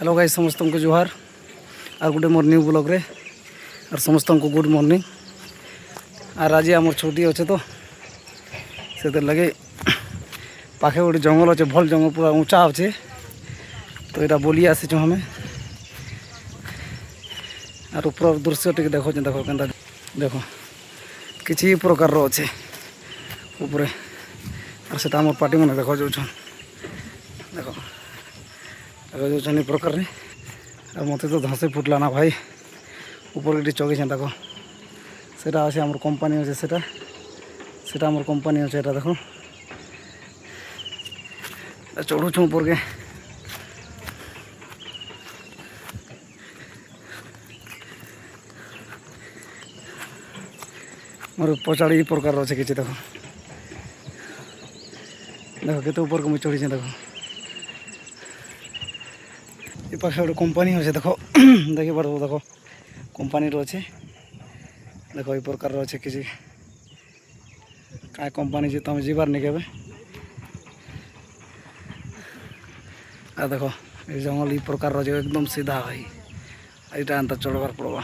Hello guys समस्त को जोहार और गोटे मोर न्यू ब्लॉग रे और समस्त को गुड मॉर्निंग। और आज आम छुट्टी अच्छे तो से लगे पाखे गोटे जंगल अच्छे भल जंगल पूरा ऊँचा अच्छे तो यहाँ बोली आसीचु हमें और ऊपर दृश्य टे देखो देखो के देखो किसी प्रकार अच्छे ऊपर और से आम पार्टी मैंने देखो जो देखो देखो जो प्रकार मत तो धसे फुटला ना भाई ऊपर के चगे देखो सेटा अच्छे आम कंपानी अच्छे सेटा आम कंपानी अच्छे देखो चढ़ुछु ऊपर के मोर पचाड़ी प्रकार अच्छे किसी देखो देखो केते ऊपर को मुझे चढ़ी देखो ये पाखे गोटे कंपानी अच्छे देखो देखी पार देखो कंपानी अच्छे देखो ये प्रकार अच्छे किसी क्या कंपानी जी तुम जीवार नहीं के देखो ये जंगल ये प्रकार अच्छे एकदम सीधा भाई यहाँ चढ़वार पड़वा।